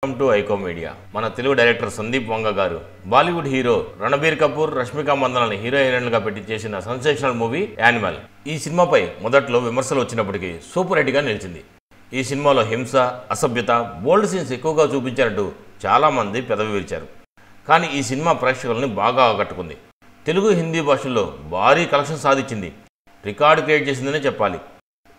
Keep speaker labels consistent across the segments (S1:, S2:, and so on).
S1: Welcome to iQOO media. మన Telugu director Sandeep వంగ గారు Bollywood hero Ranbir Kapoor, Rashmika మందనని hero హీరోయిన్లుగా పెట్టి చేసిన సెన్సేషనల్ మూవీ యానిమల్. ఈ సినిమాపై మొదట్లో విమర్శలు వచ్చినప్పటికీ సూపర్ హిట్గా నిలిచింది. ఈ సినిమాలో హింస, అసభ్యత, బోల్డ్ సీన్స్ ఎక్కువగా చూపించారంటూ చాలామంది పెదవి విరిచారు. కానీ ఈ సినిమా ప్రేక్షకులని బాగా ఆకట్టుకుంది. తెలుగు, హిందీ భాషల్లో భారీ కలెక్షన్ సాధించింది. రికార్డు క్రియేట్ చేసిందనే చెప్పాలి.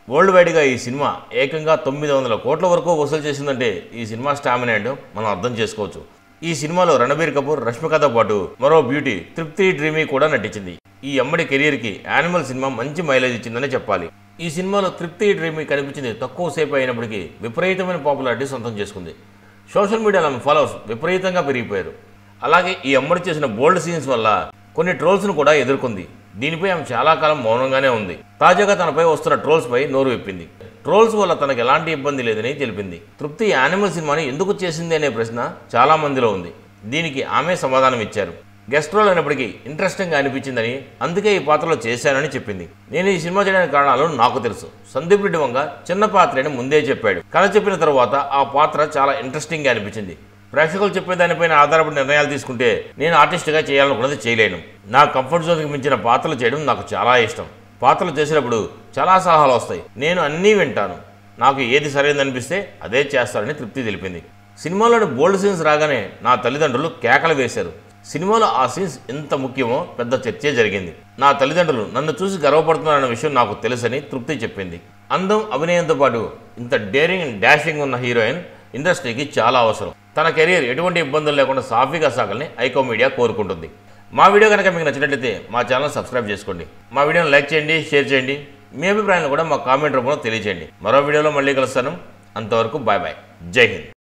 S1: వరల్డ్ వైడ్గా ఈ సినిమా ఏకంగా 900 కోట్ల వరకు వసూలు చేసిందంటే ఈ సినిమా స్టామినా ఏంటో మనం అర్థం చేసుకోవచ్చు. ఈ సినిమాలో రణబీర్ కపూర్, రష్మికతో పాటు మరో బ్యూటీ తృప్తి డ్రీమీ కూడా నటించింది. ఈ అమ్మడి కెరియర్కి యానిమల్ సినిమా మంచి మైలేజ్ ఇచ్చిందనే చెప్పాలి. ఈ సినిమాలో తృప్తి డ్రీమీ కనిపించింది తక్కువ సేపు అయినప్పటికీ విపరీతమైన పాపులారిటీ సొంతం చేసుకుంది. సోషల్ మీడియాలో ఆమె ఫాలోవర్స్ విపరీతంగా పెరిగిపోయారు. అలాగే ఈ అమ్మడి చేసిన బోల్డ్ సీన్స్ వల్ల కొన్ని ట్రోల్స్ను కూడా ఎదుర్కొంది. దీనిపై ఆమె చాలా కాలం మౌనంగానే ఉంది. తాజాగా తనపై వస్తున్న ట్రోల్స్పై నోరు విప్పింది. ట్రోల్స్ వల్ల తనకు ఎలాంటి ఇబ్బంది లేదని తెలిపింది. తృప్తి యానిమల్ సినిమాని ఎందుకు చేసింది అనే ప్రశ్న చాలా మందిలో ఉంది. దీనికి ఆమె సమాధానం ఇచ్చారు. గెస్ట్ రోల్ అయినప్పటికీ ఇంట్రెస్టింగ్గా అనిపించిందని, అందుకే ఈ పాత్రలో చేశానని చెప్పింది. నేను ఈ సినిమా చేయడానికి కారణాలు నాకు తెలుసు. సందీప్ రెడ్డి వంగ చిన్న పాత్రని ముందే చెప్పాడు. కథ చెప్పిన తర్వాత ఆ పాత్ర చాలా ఇంట్రెస్టింగ్గా అనిపించింది. ప్రేక్షకులు చెప్పేదానిపైన ఆధారపడి నిర్ణయాలు తీసుకుంటే నేను ఆర్టిస్ట్గా చేయాలనుకున్నది చేయలేను. నా కంఫర్ట్ జోన్కి మించిన పాత్రలు చేయడం నాకు చాలా ఇష్టం. పాత్రలు చేసినప్పుడు చాలా సలహాలు వస్తాయి. నేను అన్నీ వింటాను. నాకు ఏది సరైనదనిపిస్తే అదే చేస్తానని తృప్తి తెలిపింది. సినిమాలోని బోల్డ్ సీన్స్ రాగానే నా తల్లిదండ్రులు కేకలు వేశారు. సినిమాలో ఆ సీన్స్ ఎంత ముఖ్యమో పెద్ద చర్చే జరిగింది. నా తల్లిదండ్రులు నన్ను చూసి గర్వపడుతున్నారన్న విషయం నాకు తెలుసని తృప్తి చెప్పింది. అందం, అభినయంతో పాటు ఇంత డేరింగ్ అండ్ డాషింగ్ ఉన్న హీరోయిన్ ఇండస్ట్రీకి చాలా అవసరం. తన కెరీర్ ఎటువంటి ఇబ్బందులు లేకుండా సాఫీగా సాగాలని ఐకో మీడియా కోరుకుంటుంది. మా వీడియో కనుక మీకు నచ్చినట్లయితే మా ఛానల్ సబ్స్క్రైబ్ చేసుకోండి. మా వీడియోని లైక్ చేయండి, షేర్ చేయండి. మీ అభిప్రాయాలను కూడా మా కామెంట్ రూపంలో తెలియజేయండి. మరో వీడియోలో మళ్ళీ కలుస్తాను. అంతవరకు బాయ్ బాయ్. జై హింద్.